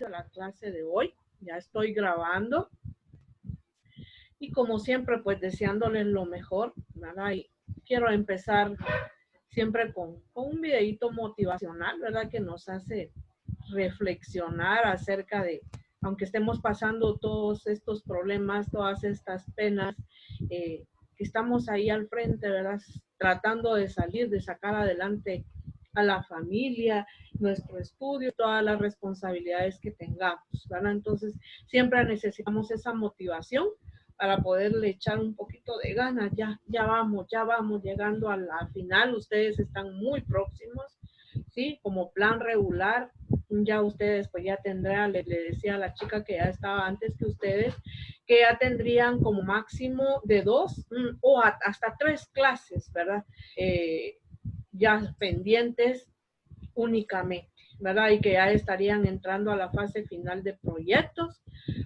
a la clase de hoy. Ya estoy grabando y como siempre, pues deseándoles lo mejor, ¿verdad? Y quiero empezar siempre con un videito motivacional, ¿verdad? Que nos hace reflexionar acerca de, aunque estemos pasando todos estos problemas, todas estas penas, que estamos ahí al frente, ¿verdad? Tratando de salir, de sacar adelante a la familia, nuestro estudio, todas las responsabilidades que tengamos, ¿verdad? Entonces, siempre necesitamos esa motivación para poderle echar un poquito de ganas. Ya vamos llegando a la final. Ustedes están muy próximos, ¿sí? Como plan regular, ya ustedes pues ya tendrán, le decía a la chica que ya estaba antes que ustedes, que ya tendrían como máximo de 2 o hasta 3 clases, ¿verdad? Ya pendientes únicamente, ¿verdad? Y que ya estarían entrando a la fase final de proyectos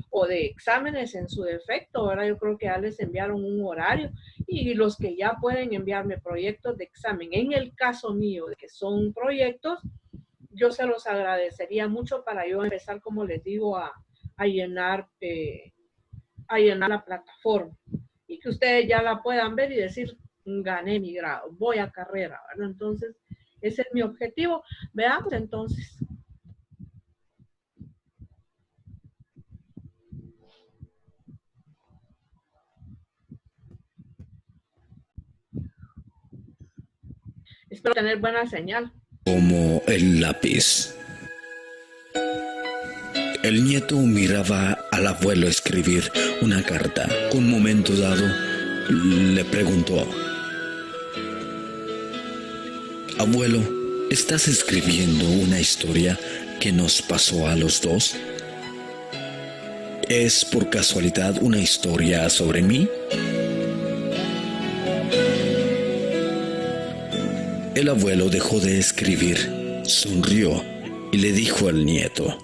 o de exámenes en su defecto, ¿verdad? Yo creo que ya les enviaron un horario y los que ya pueden enviarme proyectos de examen, en el caso mío, de que son proyectos, yo se los agradecería mucho para yo empezar, como les digo, a llenar la plataforma y que ustedes ya la puedan ver y decir, gané mi grado, voy a carrera, ¿verdad? Entonces, ese es mi objetivo. Veamos entonces. Espero tener buena señal. Como el lápiz. El nieto miraba al abuelo escribir una carta. Un momento dado, le preguntó: Abuelo, ¿estás escribiendo una historia que nos pasó a los dos? ¿Es por casualidad una historia sobre mí? El abuelo dejó de escribir, sonrió y le dijo al nieto: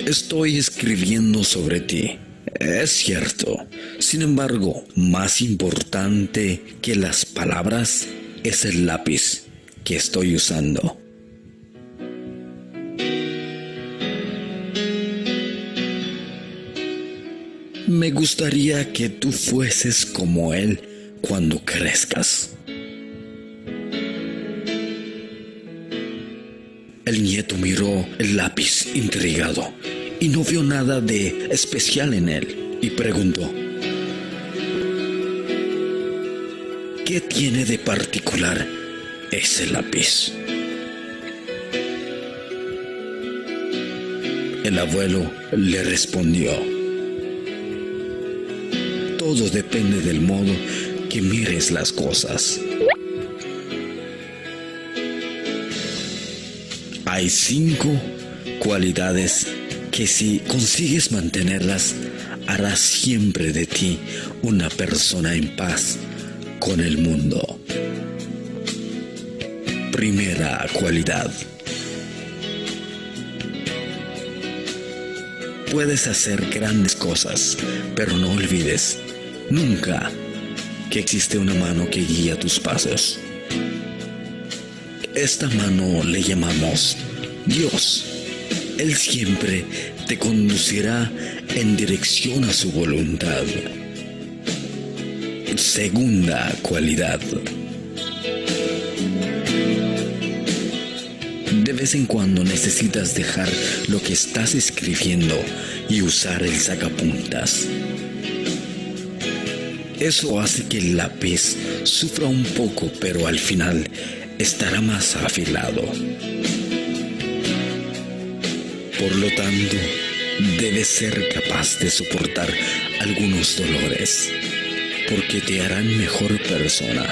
Estoy escribiendo sobre ti. Es cierto. Sin embargo, más importante que las palabras es el lápiz que estoy usando. Me gustaría que tú fueses como él cuando crezcas. El nieto miró el lápiz intrigado y no vio nada de especial en él y preguntó: ¿Qué tiene de particular ese lápiz? El abuelo le respondió: Todo depende del modo que mires las cosas. Hay 5 cualidades que si consigues mantenerlas, harás siempre de ti una persona en paz con el mundo. Primera cualidad: puedes hacer grandes cosas, pero no olvides nunca que existe una mano que guía tus pasos. Esta mano le llamamos Dios. Él siempre te conducirá en dirección a su voluntad. Segunda cualidad: de vez en cuando necesitas dejar lo que estás escribiendo y usar el sacapuntas. Eso hace que el lápiz sufra un poco, pero al final estará más afilado. Por lo tanto, debes ser capaz de soportar algunos dolores, porque te harán mejor persona.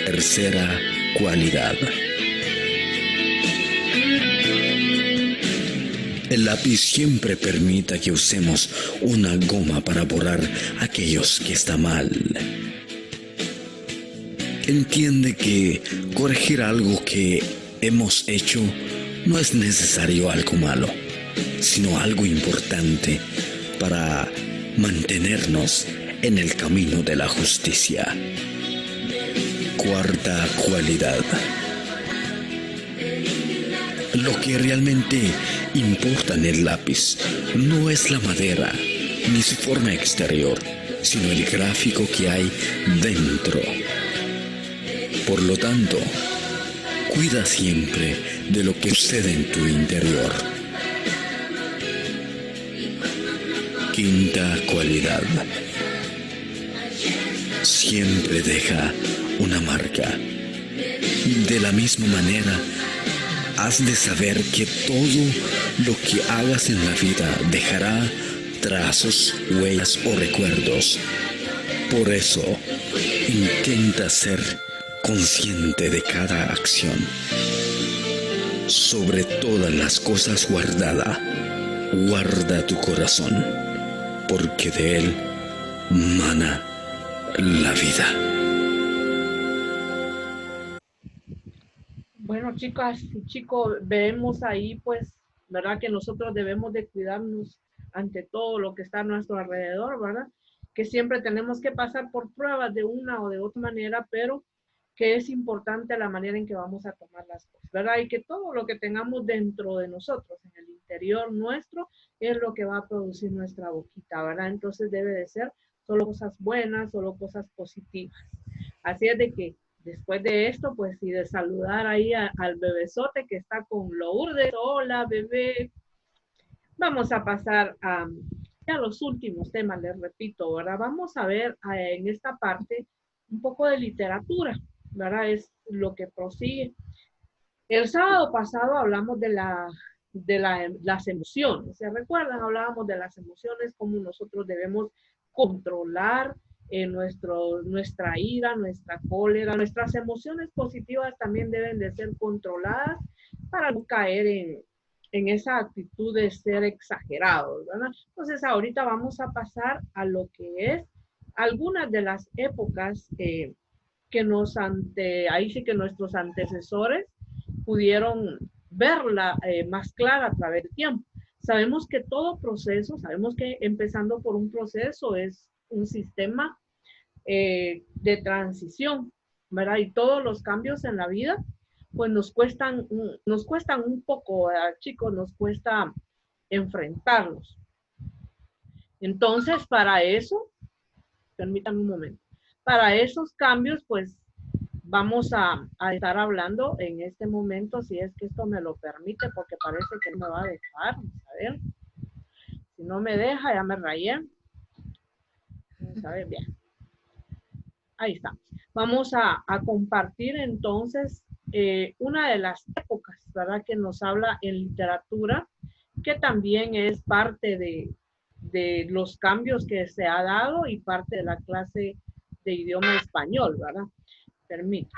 Tercera cualidad: el lápiz siempre permite que usemos una goma para borrar aquellos que está mal. Entiende que corregir algo que hemos hecho no es necesario algo malo, sino algo importante para mantenernos en el camino de la justicia. Cuarta cualidad: Lo que realmente importa en el lápiz no es la madera ni su forma exterior, sino el gráfico que hay dentro. Por lo tanto, cuida siempre de lo que sucede en tu interior. Quinta cualidad. Siempre deja una marca. De la misma manera, has de saber que todo lo que hagas en la vida dejará trazos, huellas o recuerdos. Por eso, intenta ser consciente de cada acción. Sobre todas las cosas guarda tu corazón, porque de él mana la vida. Bueno, chicas y chicos, vemos ahí, pues, ¿verdad? Que nosotros debemos de cuidarnos ante todo lo que está a nuestro alrededor, ¿verdad? Que siempre tenemos que pasar por pruebas de una o de otra manera, pero que es importante la manera en que vamos a tomar las cosas, ¿verdad? Y que todo lo que tengamos dentro de nosotros, en el interior nuestro, es lo que va a producir nuestra boquita, ¿verdad? Entonces debe de ser solo cosas buenas, solo cosas positivas. Así es de que después de esto, pues, y de saludar ahí al bebesote que está con Lourdes. Hola, bebé. Vamos a pasar a los últimos temas, les repito, ¿verdad? Vamos a ver en esta parte un poco de literatura, ¿verdad? Es lo que prosigue. El sábado pasado hablamos de las emociones. ¿Se recuerdan? Hablábamos de las emociones, cómo nosotros debemos controlar nuestra ira, nuestra cólera. Nuestras emociones positivas también deben de ser controladas para no caer en esa actitud de ser exagerados, ¿verdad? Entonces ahorita vamos a pasar a lo que es algunas de las épocas que ahí sí que nuestros antecesores pudieron verla más clara a través del tiempo. Sabemos que todo proceso, sabemos que empezando por un proceso es un sistema de transición, ¿verdad? Y todos los cambios en la vida, pues nos cuestan un poco, chicos, nos cuesta enfrentarlos. Entonces, para eso, permítanme un momento, para esos cambios, pues vamos a estar hablando en este momento, si es que esto me lo permite, porque parece que no me va a dejar. Vamos a ver. Si no me deja, ya me rayé. Vamos a ver, bien. Ahí está. Vamos a compartir entonces una de las épocas, ¿verdad? Que nos habla en literatura, que también es parte de los cambios que se ha dado y parte de la clase de idioma español, ¿verdad? Permítame.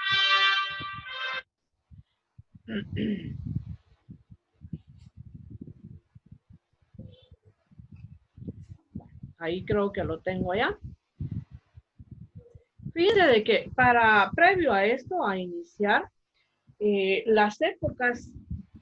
Ahí creo que lo tengo ya. Fíjense de que previo a esto, a iniciar, las épocas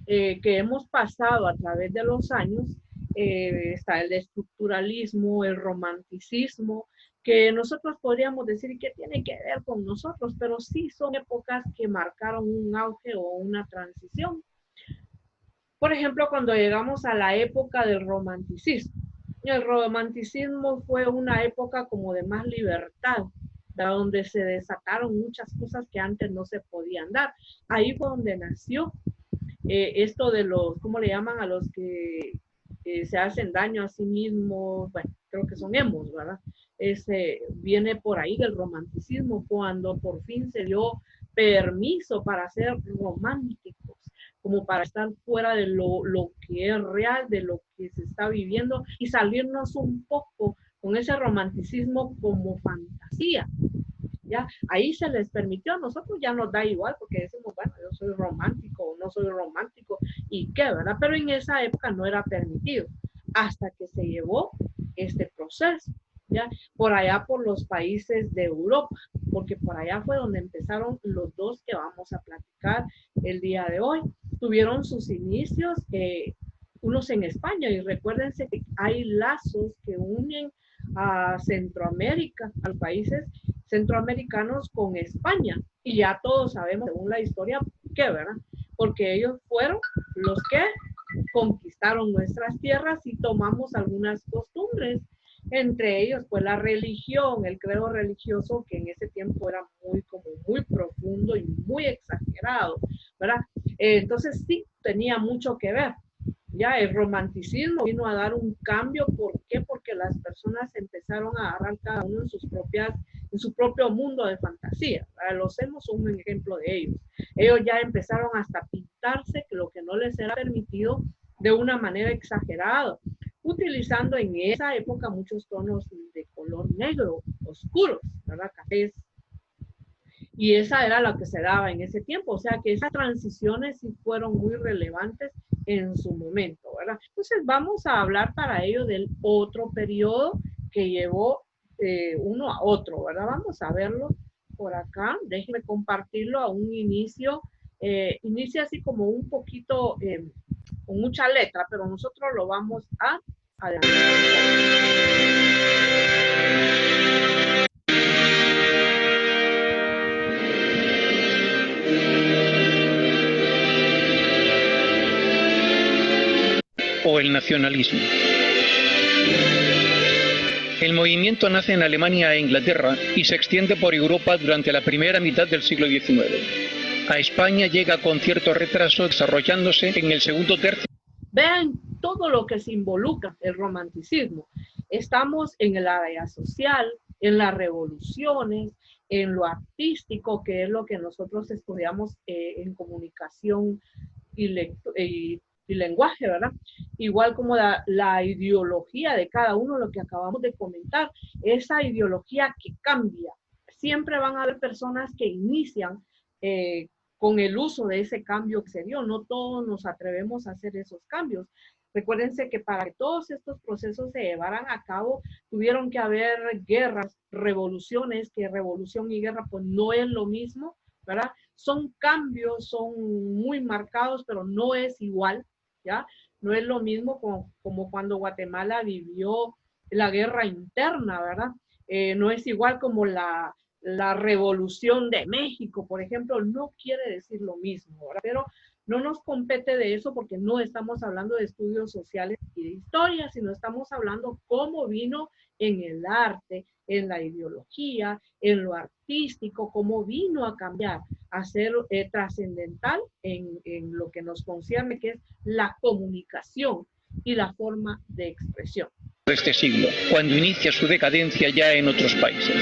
que hemos pasado a través de los años, está el estructuralismo, el romanticismo, que nosotros podríamos decir que tiene que ver con nosotros, pero sí son épocas que marcaron un auge o una transición. Por ejemplo, cuando llegamos a la época del romanticismo. El romanticismo fue una época como de más libertad, donde se desataron muchas cosas que antes no se podían dar. Ahí fue donde nació esto de los, ¿cómo le llaman a los que se hacen daño a sí mismos? Bueno, creo que son emos, ¿verdad? Viene por ahí del romanticismo, cuando por fin se dio permiso para ser románticos, como para estar fuera de lo que es real, de lo que se está viviendo, y salirnos un poco con ese romanticismo como fantasía. ¿Ya? Ahí se les permitió, a nosotros ya nos da igual, porque decimos, bueno, yo soy romántico o no soy romántico, y qué, ¿verdad? Pero en esa época no era permitido, hasta que se llevó este proceso, ¿ya? Por allá por los países de Europa, porque por allá fue donde empezaron los dos que vamos a platicar el día de hoy. Tuvieron sus inicios, unos en España, y recuérdense que hay lazos que unen a Centroamérica, a los países centroamericanos con España, y ya todos sabemos, según la historia, ¿qué, verdad? porque ellos fueron los que conquistaron nuestras tierras y tomamos algunas costumbres, entre ellos pues la religión, el credo religioso, que en ese tiempo era muy profundo y muy exagerado, ¿verdad? Entonces sí, tenía mucho que ver. Ya el romanticismo vino a dar un cambio. ¿Por qué? Porque las personas empezaron a agarrar cada uno en su propio mundo de fantasía. Los hemos son un ejemplo de ellos. Ellos ya empezaron hasta a pintarse lo que no les era permitido de una manera exagerada, utilizando en esa época muchos tonos de color negro, oscuros, ¿verdad? Cafés. Y esa era la que se daba en ese tiempo. O sea que esas transiciones sí fueron muy relevantes en su momento, ¿verdad? Entonces vamos a hablar para ello del otro periodo que llevó uno a otro, ¿verdad? Vamos a verlo por acá. Déjenme compartirlo a un inicio. Inicia así como un poquito con mucha letra, pero nosotros lo vamos a adelantar. O el nacionalismo. El movimiento nace en Alemania e Inglaterra y se extiende por Europa durante la primera mitad del siglo XIX. A España llega con cierto retraso, desarrollándose en el segundo tercio. Vean todo lo que se involucra el romanticismo. Estamos en el área social, en las revoluciones, en lo artístico, que es lo que nosotros estudiamos en comunicación y lenguaje, ¿verdad? Igual como la ideología de cada uno, lo que acabamos de comentar, esa ideología que cambia. Siempre van a haber personas que inician con el uso de ese cambio que se dio. No todos nos atrevemos a hacer esos cambios. Recuérdense que para que todos estos procesos se llevaran a cabo, tuvieron que haber guerras, revoluciones, que revolución y guerra pues no es lo mismo, ¿verdad? Son cambios, son muy marcados, pero no es igual, ¿ya? No es lo mismo como cuando Guatemala vivió la guerra interna, ¿verdad? No es igual como la revolución de México, por ejemplo, no quiere decir lo mismo, ¿verdad? Pero no nos compete de eso porque no estamos hablando de estudios sociales y de historia, sino estamos hablando cómo vino en el arte, en la ideología, en lo artístico, cómo vino a cambiar, a ser trascendental en lo que nos concierne, que es la comunicación y la forma de expresión. De este siglo, cuando inicia su decadencia ya en otros países.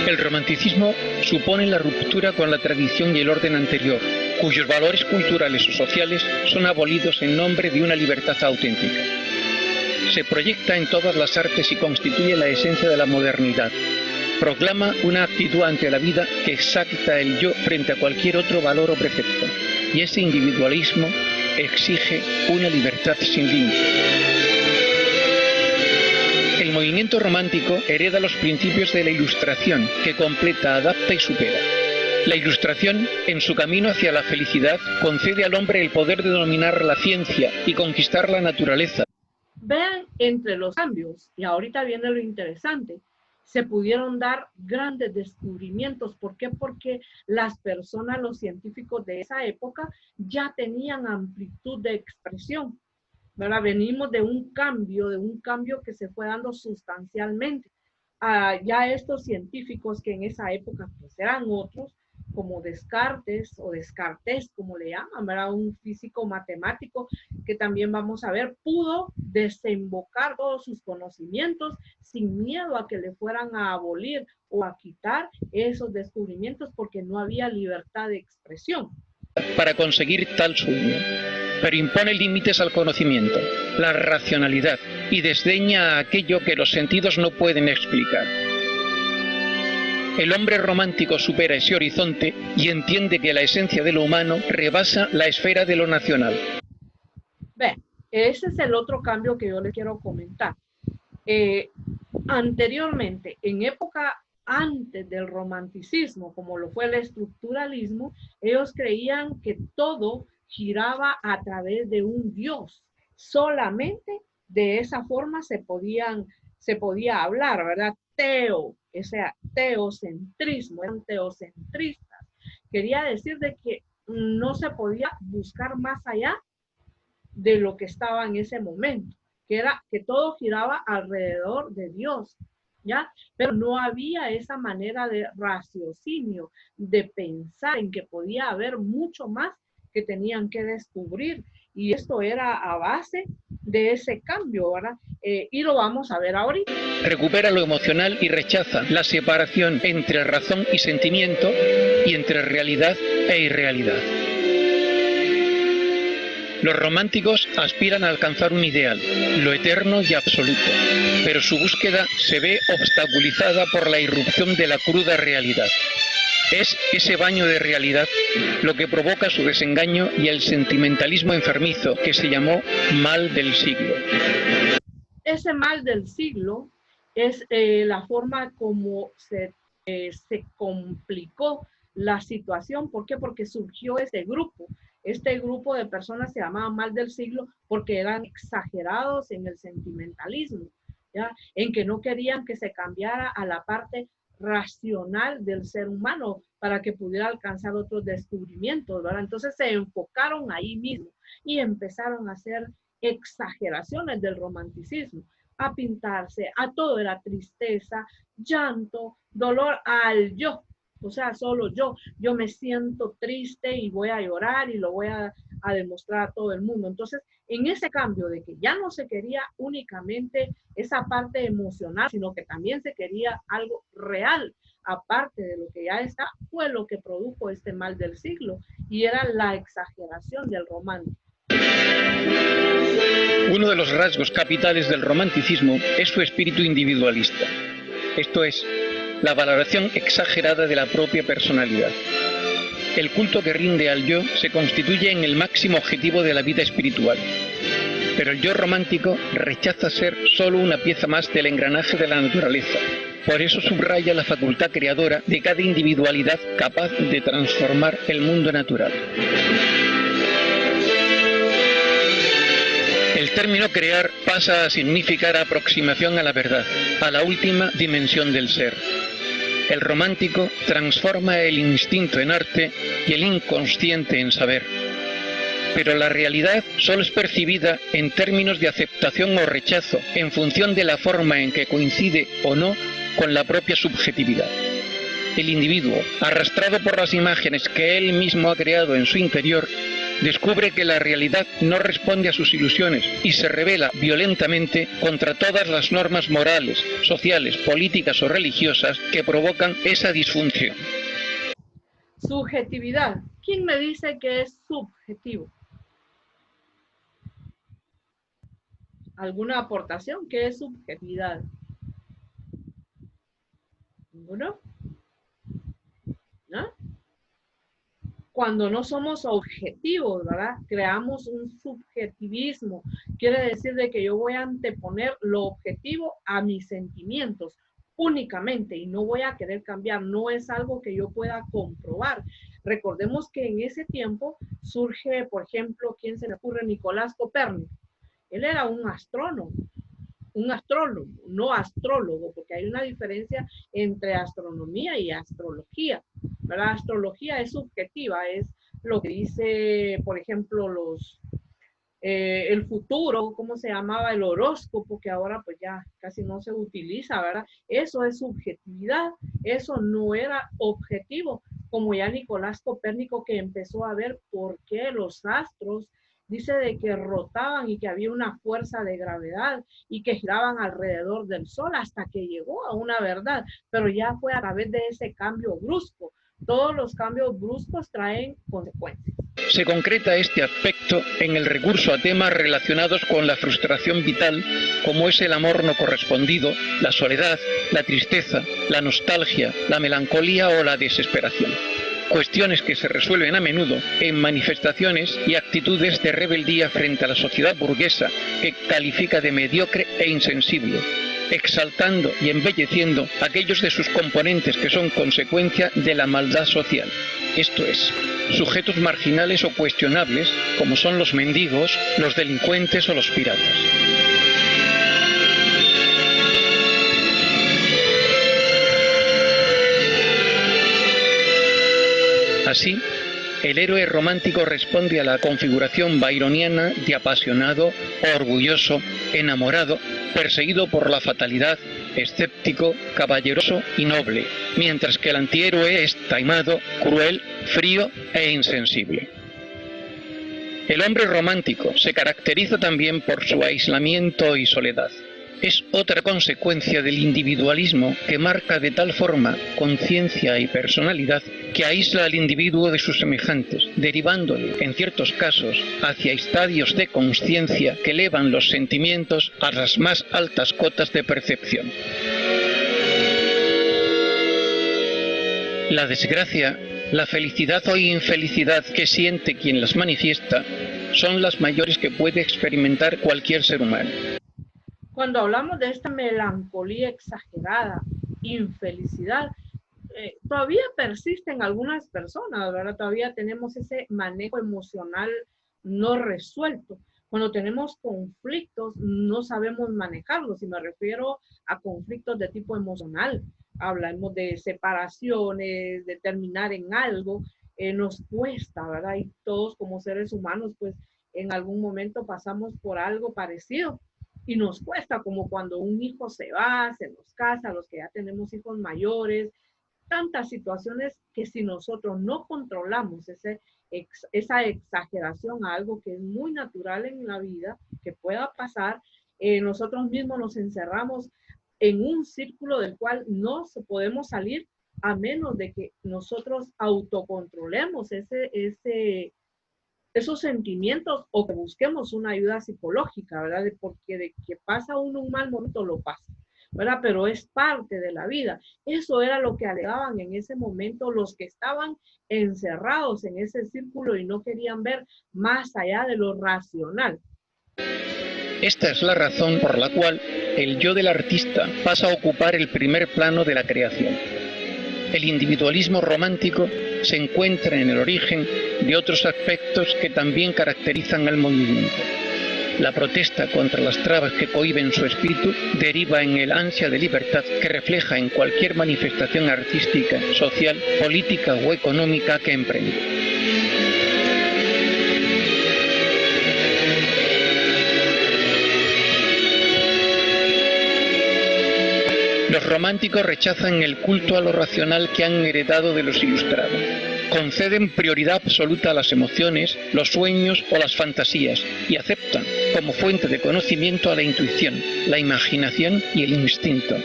El romanticismo supone la ruptura con la tradición y el orden anterior, cuyos valores culturales o sociales son abolidos en nombre de una libertad auténtica. Se proyecta en todas las artes y constituye la esencia de la modernidad. Proclama una actitud ante la vida que exalta el yo frente a cualquier otro valor o precepto, y ese individualismo exige una libertad sin límites. El movimiento romántico hereda los principios de la Ilustración, que completa, adapta y supera. La Ilustración, en su camino hacia la felicidad, concede al hombre el poder de dominar la ciencia y conquistar la naturaleza. Vean entre los cambios, y ahorita viene lo interesante, se pudieron dar grandes descubrimientos. ¿Por qué? Porque las personas, los científicos de esa época, ya tenían amplitud de expresión, ¿verdad? Venimos de un cambio que se fue dando sustancialmente. Ya estos científicos que en esa época pues eran otros, como Descartes o Descartes, como le llaman, ¿verdad? Un físico matemático que también vamos a ver, pudo desembocar todos sus conocimientos sin miedo a que le fueran a abolir o a quitar esos descubrimientos porque no había libertad de expresión. Para conseguir tal sueño, pero impone límites al conocimiento, la racionalidad, y desdeña a aquello que los sentidos no pueden explicar. El hombre romántico supera ese horizonte y entiende que la esencia de lo humano rebasa la esfera de lo nacional. Ve, ese es el otro cambio que yo les quiero comentar. Anteriormente, en época antes del romanticismo, como lo fue el estructuralismo, ellos creían que todo giraba a través de un Dios. Solamente de esa forma se podía hablar, ¿verdad? Teocentrismo, eran teocentristas. Quería decir de que no se podía buscar más allá de lo que estaba en ese momento, que era que todo giraba alrededor de Dios, ¿ya? Pero no había esa manera de raciocinio, de pensar en que podía haber mucho más que tenían que descubrir. Y esto era a base de ese cambio, ¿verdad? Y lo vamos a ver ahorita. Recupera lo emocional y rechaza la separación entre razón y sentimiento y entre realidad e irrealidad. Los románticos aspiran a alcanzar un ideal, lo eterno y absoluto, pero su búsqueda se ve obstaculizada por la irrupción de la cruda realidad. Es ese baño de realidad lo que provoca su desengaño y el sentimentalismo enfermizo que se llamó mal del siglo. Ese mal del siglo es la forma como se complicó la situación. ¿Por qué? Porque surgió este grupo de personas se llamaba mal del siglo porque eran exagerados en el sentimentalismo, ¿ya? En que no querían que se cambiara a la parte racional del ser humano para que pudiera alcanzar otros descubrimientos, ¿verdad? Entonces se enfocaron ahí mismo y empezaron a hacer exageraciones del romanticismo, a pintarse, a todo era tristeza, llanto, dolor al yo. O sea, solo yo me siento triste y voy a llorar y lo voy a demostrar a todo el mundo. Entonces, en ese cambio de que ya no se quería únicamente esa parte emocional, sino que también se quería algo real, aparte de lo que ya está, fue lo que produjo este mal del siglo y era la exageración del romance. Uno de los rasgos capitales del romanticismo es su espíritu individualista, esto es, la valoración exagerada de la propia personalidad. El culto que rinde al yo se constituye en el máximo objetivo de la vida espiritual. Pero el yo romántico rechaza ser solo una pieza más del engranaje de la naturaleza. Por eso subraya la facultad creadora de cada individualidad capaz de transformar el mundo natural. El término crear pasa a significar aproximación a la verdad, a la última dimensión del ser. El romántico transforma el instinto en arte y el inconsciente en saber. Pero la realidad solo es percibida en términos de aceptación o rechazo, en función de la forma en que coincide o no con la propia subjetividad. El individuo, arrastrado por las imágenes que él mismo ha creado en su interior, descubre que la realidad no responde a sus ilusiones y se rebela violentamente contra todas las normas morales, sociales, políticas o religiosas que provocan esa disfunción. Subjetividad. ¿Quién me dice que es subjetivo? ¿Alguna aportación? ¿Qué es subjetividad? ¿Ninguno? ¿No? Cuando no somos objetivos, ¿verdad? Creamos un subjetivismo. Quiere decir de que yo voy a anteponer lo objetivo a mis sentimientos únicamente y no voy a querer cambiar. No es algo que yo pueda comprobar. Recordemos que en ese tiempo surge, por ejemplo, ¿quién se le ocurre? Nicolás Copérnico. Él era un astrónomo, no astrólogo, porque hay una diferencia entre astronomía y astrología. ¿Verdad? Astrología es subjetiva, es lo que dice, por ejemplo, el futuro, ¿cómo se llamaba? El horóscopo, que ahora pues ya casi no se utiliza, ¿verdad? Eso es subjetividad, eso no era objetivo, como ya Nicolás Copérnico, que empezó a ver por qué los astros, dice de que rotaban y que había una fuerza de gravedad y que giraban alrededor del sol hasta que llegó a una verdad, pero ya fue a través de ese cambio brusco. Todos los cambios bruscos traen consecuencias. Se concreta este aspecto en el recurso a temas relacionados con la frustración vital, como es el amor no correspondido, la soledad, la tristeza, la nostalgia, la melancolía o la desesperación. Cuestiones que se resuelven a menudo en manifestaciones y actitudes de rebeldía frente a la sociedad burguesa, que califica de mediocre e insensible, exaltando y embelleciendo aquellos de sus componentes que son consecuencia de la maldad social. Esto es, sujetos marginales o cuestionables, como son los mendigos, los delincuentes o los piratas. Así, el héroe romántico responde a la configuración byroniana de apasionado, orgulloso, enamorado, perseguido por la fatalidad, escéptico, caballeroso y noble, mientras que el antihéroe es taimado, cruel, frío e insensible. El hombre romántico se caracteriza también por su aislamiento y soledad. Es otra consecuencia del individualismo que marca de tal forma conciencia y personalidad que aísla al individuo de sus semejantes, derivándole, en ciertos casos, hacia estadios de consciencia que elevan los sentimientos a las más altas cotas de percepción. La desgracia, la felicidad o infelicidad que siente quien las manifiesta son las mayores que puede experimentar cualquier ser humano. Cuando hablamos de esta melancolía exagerada, infelicidad, todavía persiste en algunas personas, ¿verdad? Todavía tenemos ese manejo emocional no resuelto. Cuando tenemos conflictos, no sabemos manejarlos, y me refiero a conflictos de tipo emocional. Hablamos de separaciones, de terminar en algo, nos cuesta, ¿verdad? Y todos como seres humanos, pues en algún momento pasamos por algo parecido. Y nos cuesta, como cuando un hijo se va, se nos casa, los que ya tenemos hijos mayores, tantas situaciones que si nosotros no controlamos esa exageración a algo que es muy natural en la vida, que pueda pasar, nosotros mismos nos encerramos en un círculo del cual no podemos salir a menos de que nosotros autocontrolemos esos sentimientos o que busquemos una ayuda psicológica, ¿verdad? Porque de que pasa uno un mal momento, lo pasa, ¿verdad? Pero es parte de la vida. Eso era lo que alegaban en ese momento los que estaban encerrados en ese círculo y no querían ver más allá de lo racional. Esta es la razón por la cual el yo del artista pasa a ocupar el primer plano de la creación. El individualismo romántico se encuentra en el origen de otros aspectos que también caracterizan al movimiento. La protesta contra las trabas que cohíben su espíritu deriva en el ansia de libertad que refleja en cualquier manifestación artística, social, política o económica que emprende. Los románticos rechazan el culto a lo racional que han heredado de los ilustrados. Conceden prioridad absoluta a las emociones, los sueños o las fantasías y aceptan como fuente de conocimiento a la intuición, la imaginación y el instinto.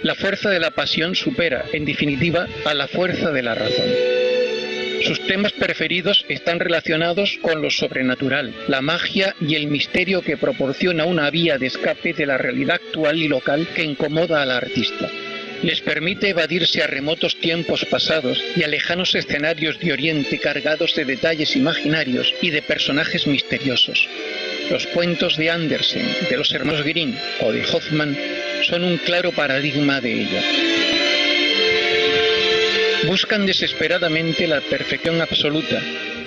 La fuerza de la pasión supera, en definitiva, a la fuerza de la razón. Sus temas preferidos están relacionados con lo sobrenatural, la magia y el misterio que proporciona una vía de escape de la realidad actual y local que incomoda al artista. Les permite evadirse a remotos tiempos pasados y a lejanos escenarios de Oriente cargados de detalles imaginarios y de personajes misteriosos. Los cuentos de Andersen, de los hermanos Grimm o de Hoffmann son un claro paradigma de ello. Buscan desesperadamente la perfección absoluta,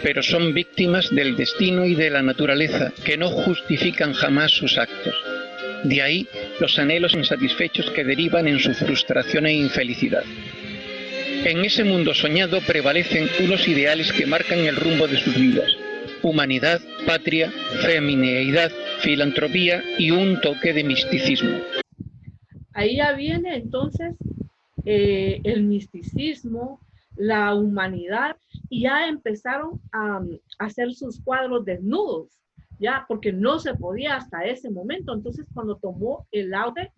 pero son víctimas del destino y de la naturaleza que no justifican jamás sus actos. De ahí los anhelos insatisfechos que derivan en su frustración e infelicidad. En ese mundo soñado prevalecen unos ideales que marcan el rumbo de sus vidas: humanidad, patria, femineidad, filantropía y un toque de misticismo. Ahí ya viene entonces el misticismo, la humanidad, y ya empezaron a hacer sus cuadros desnudos, ya, porque no se podía hasta ese momento. Entonces, cuando tomó el auge,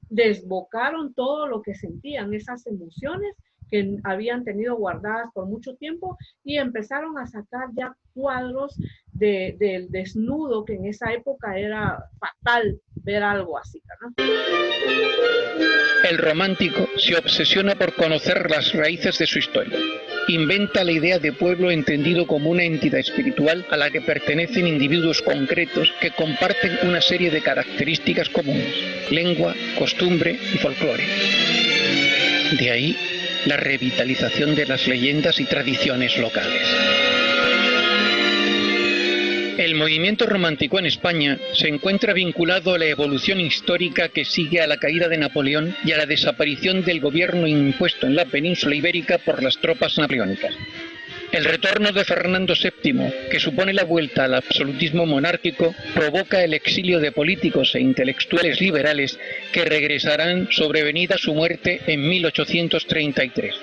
desbocaron todo lo que sentían, esas emociones que habían tenido guardadas por mucho tiempo, y empezaron a sacar ya cuadros del desnudo, que en esa época era fatal ver algo así, ¿no? El romántico se obsesiona por conocer las raíces de su historia. Inventa la idea de pueblo entendido como una entidad espiritual a la que pertenecen individuos concretos que comparten una serie de características comunes: lengua, costumbre y folclore. De ahí la revitalización de las leyendas y tradiciones locales. El movimiento romántico en España se encuentra vinculado a la evolución histórica que sigue a la caída de Napoleón y a la desaparición del gobierno impuesto en la península ibérica por las tropas napoleónicas. El retorno de Fernando VII, que supone la vuelta al absolutismo monárquico, provoca el exilio de políticos e intelectuales liberales que regresarán sobrevenida su muerte en 1833.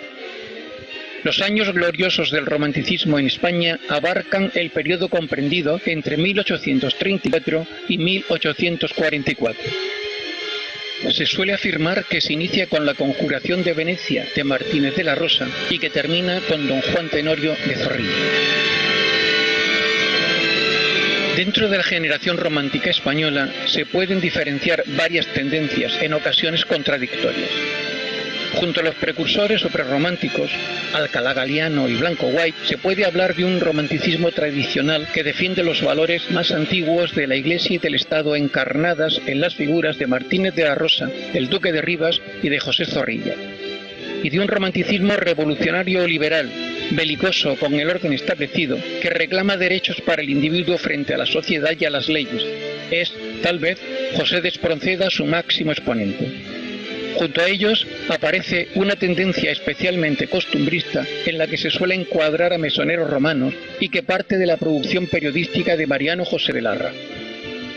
Los años gloriosos del romanticismo en España abarcan el periodo comprendido entre 1834 y 1844. Se suele afirmar que se inicia con la Conjuración de Venecia de Martínez de la Rosa y que termina con Don Juan Tenorio de Zorrilla. Dentro de la generación romántica española se pueden diferenciar varias tendencias, en ocasiones contradictorias. Junto a los precursores o prerrománticos, Alcalá Galiano y Blanco White, se puede hablar de un romanticismo tradicional que defiende los valores más antiguos de la Iglesia y del Estado encarnadas en las figuras de Martínez de la Rosa, del Duque de Rivas y de José Zorrilla. Y de un romanticismo revolucionario liberal, belicoso con el orden establecido, que reclama derechos para el individuo frente a la sociedad y a las leyes. Es, tal vez, José de Espronceda su máximo exponente. Junto a ellos aparece una tendencia especialmente costumbrista en la que se suele encuadrar a mesoneros romanos y que parte de la producción periodística de Mariano José de Larra.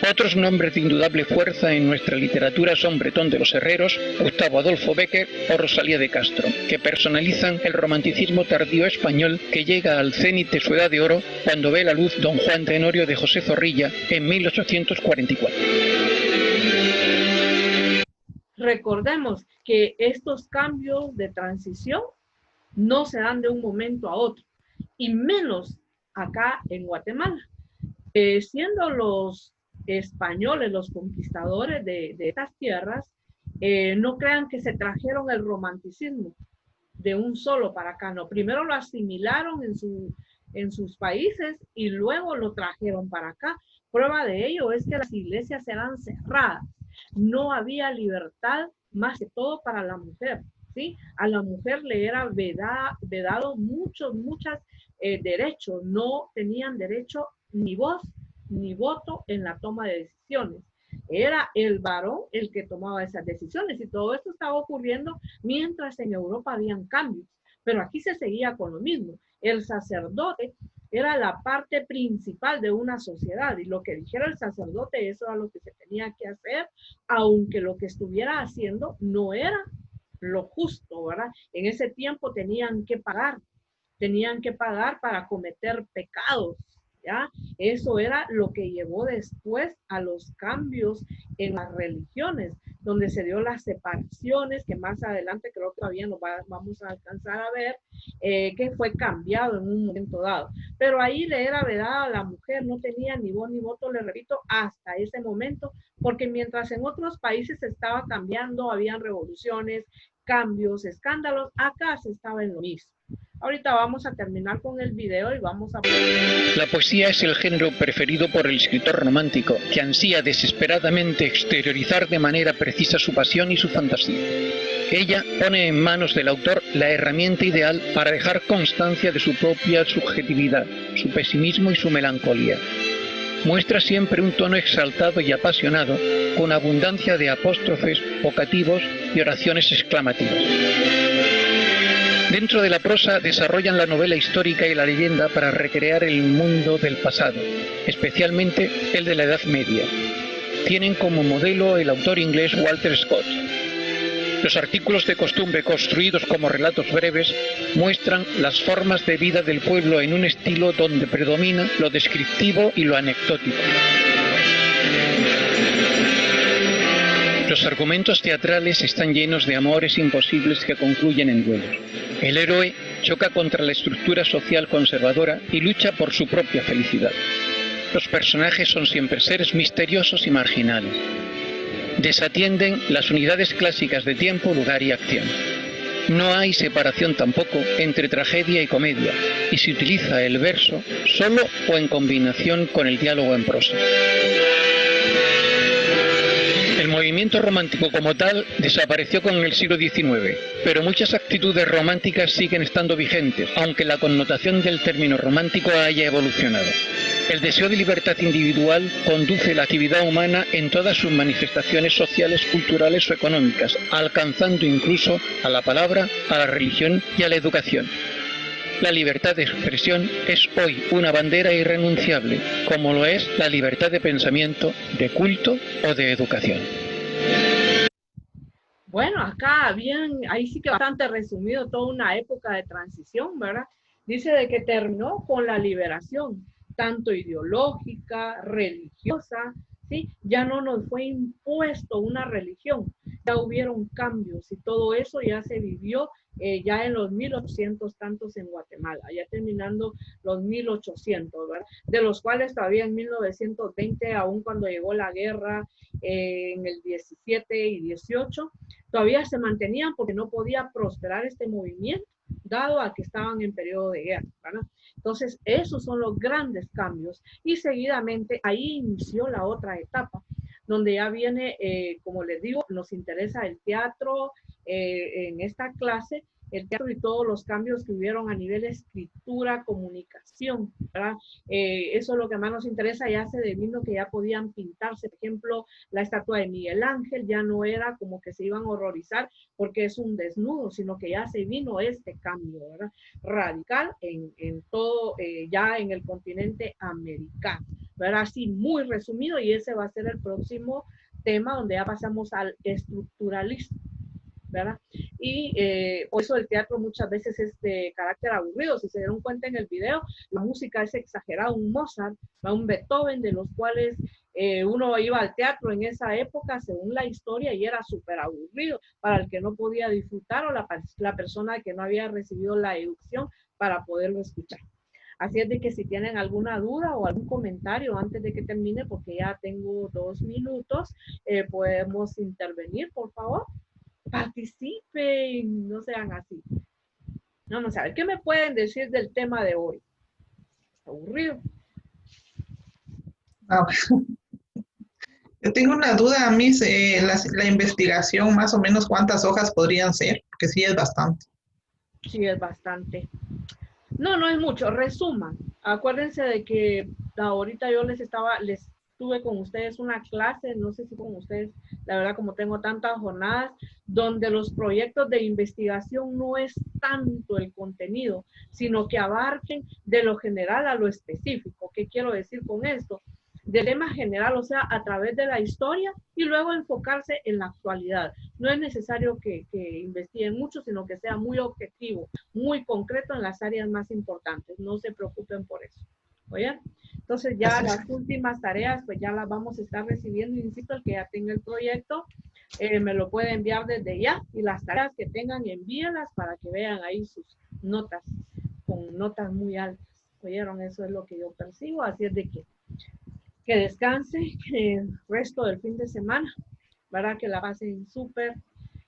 Otros nombres de indudable fuerza en nuestra literatura son Bretón de los Herreros, Gustavo Adolfo Bécquer o Rosalía de Castro, que personalizan el romanticismo tardío español que llega al cénit de su edad de oro cuando ve la luz Don Juan Tenorio de José Zorrilla en 1844. Recordemos que estos cambios de transición no se dan de un momento a otro, y menos acá en Guatemala. Siendo los españoles los conquistadores de estas tierras, no crean que se trajeron el romanticismo de un solo para acá, no. Primero lo asimilaron en sus países y luego lo trajeron para acá. Prueba de ello es que las iglesias eran cerradas. No había libertad más que todo para la mujer, ¿sí? A la mujer le era vedado muchos derechos. No tenían derecho ni voz ni voto en la toma de decisiones. Era el varón el que tomaba esas decisiones, y todo esto estaba ocurriendo mientras en Europa habían cambios. Pero aquí se seguía con lo mismo. El sacerdote era la parte principal de una sociedad, y lo que dijera el sacerdote, eso era lo que se tenía que hacer, aunque lo que estuviera haciendo no era lo justo, ¿verdad? En ese tiempo tenían que pagar para cometer pecados, ¿ya? Eso era lo que llevó después a los cambios en las religiones, donde se dio las separaciones, que más adelante creo que todavía nos vamos a alcanzar a ver, que fue cambiado en un momento dado. Pero ahí le era vedada a la mujer, no tenía ni voz ni voto, le repito, hasta ese momento, porque mientras en otros países se estaba cambiando, habían revoluciones, cambios, escándalos, acá se estaba en lo mismo. Ahorita vamos a terminar con el video y vamos a... La poesía es el género preferido por el escritor romántico, que ansía desesperadamente exteriorizar de manera precisa su pasión y su fantasía. Ella pone en manos del autor la herramienta ideal para dejar constancia de su propia subjetividad, su pesimismo y su melancolía. Muestra siempre un tono exaltado y apasionado, con abundancia de apóstrofes, vocativos y oraciones exclamativas. Dentro de la prosa desarrollan la novela histórica y la leyenda para recrear el mundo del pasado, especialmente el de la Edad Media. Tienen como modelo el autor inglés Walter Scott. Los artículos de costumbre construidos como relatos breves muestran las formas de vida del pueblo en un estilo donde predomina lo descriptivo y lo anecdótico. Los argumentos teatrales están llenos de amores imposibles que concluyen en duelos. El héroe choca contra la estructura social conservadora y lucha por su propia felicidad. Los personajes son siempre seres misteriosos y marginales. Desatienden las unidades clásicas de tiempo, lugar y acción. No hay separación tampoco entre tragedia y comedia, y se utiliza el verso solo o en combinación con el diálogo en prosa. El movimiento romántico como tal desapareció con el siglo XIX, pero muchas actitudes románticas siguen estando vigentes, aunque la connotación del término romántico haya evolucionado. El deseo de libertad individual conduce la actividad humana en todas sus manifestaciones sociales, culturales o económicas, alcanzando incluso a la palabra, a la religión y a la educación. La libertad de expresión es hoy una bandera irrenunciable, como lo es la libertad de pensamiento, de culto o de educación. Bueno, acá bien, ahí sí que bastante resumido toda una época de transición, ¿verdad? Dice de que terminó con la liberación, tanto ideológica, religiosa, ¿sí? Ya no nos fue impuesto una religión, ya hubieron cambios y todo eso ya se vivió ya en los 1800 tantos en Guatemala, ya terminando los 1800, ¿verdad? De los cuales todavía en 1920, aún cuando llegó la guerra en el 17 y 18, todavía se mantenían porque no podía prosperar este movimiento, dado a que estaban en periodo de guerra, ¿verdad? Entonces, esos son los grandes cambios. Y seguidamente ahí inició la otra etapa, donde ya viene, como les digo, nos interesa el teatro en esta clase, el teatro y todos los cambios que hubieron a nivel de escritura, comunicación, ¿verdad? Eso es lo que más nos interesa. Ya se devino que ya podían pintarse, por ejemplo, la estatua de Miguel Ángel ya no era como que se iban a horrorizar porque es un desnudo, sino que ya se vino este cambio, ¿verdad? Radical en todo, ya en el continente americano, ¿verdad? Así muy resumido, y ese va a ser el próximo tema donde ya pasamos al estructuralismo, ¿verdad? Y por eso el teatro muchas veces es de carácter aburrido. Si se dieron cuenta en el video, la música es exagerada, un Mozart, un Beethoven, de los cuales uno iba al teatro en esa época según la historia y era súper aburrido para el que no podía disfrutar o la persona que no había recibido la educación para poderlo escuchar. Así es de que si tienen alguna duda o algún comentario antes de que termine, porque ya tengo 2 minutos, podemos intervenir, por favor. Participen, no sean así. Vamos a ver, ¿qué me pueden decir del tema de hoy? Aburrido. Yo tengo una duda, Miss, la investigación, más o menos, ¿cuántas hojas podrían ser? Porque sí es bastante. Sí, es bastante. No es mucho. Resuman. Acuérdense de que ahorita yo les tuve con ustedes una clase, no sé si con ustedes, la verdad, como tengo tantas jornadas, donde los proyectos de investigación no es tanto el contenido, sino que abarquen de lo general a lo específico. ¿Qué quiero decir con esto? Del tema general, o sea, a través de la historia, y luego enfocarse en la actualidad. No es necesario que investiguen mucho, sino que sea muy objetivo, muy concreto en las áreas más importantes. No se preocupen por eso. ¿Oye? Entonces ya las últimas tareas, pues ya las vamos a estar recibiendo. Insisto, el que ya tenga el proyecto, me lo puede enviar desde ya, y las tareas que tengan, envíenlas para que vean ahí sus notas, con notas muy altas. ¿Oyeron? Eso es lo que yo percibo. Así es de que descanse el resto del fin de semana, ¿verdad? Que la pasen súper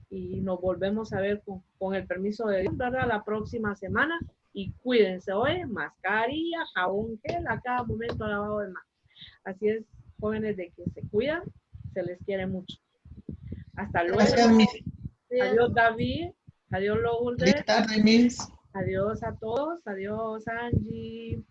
y nos volvemos a ver con el permiso de Dios, ¿verdad? La próxima semana, y cuídense, hoy, mascarilla, jabón, gel, a cada momento lavado de manos. Así es, jóvenes, de que se cuidan, se les quiere mucho. Hasta luego. Gracias, Miss. Adiós, David. Adiós, Lourdes. Feliz tarde, Miss. Adiós a todos. Adiós, Angie.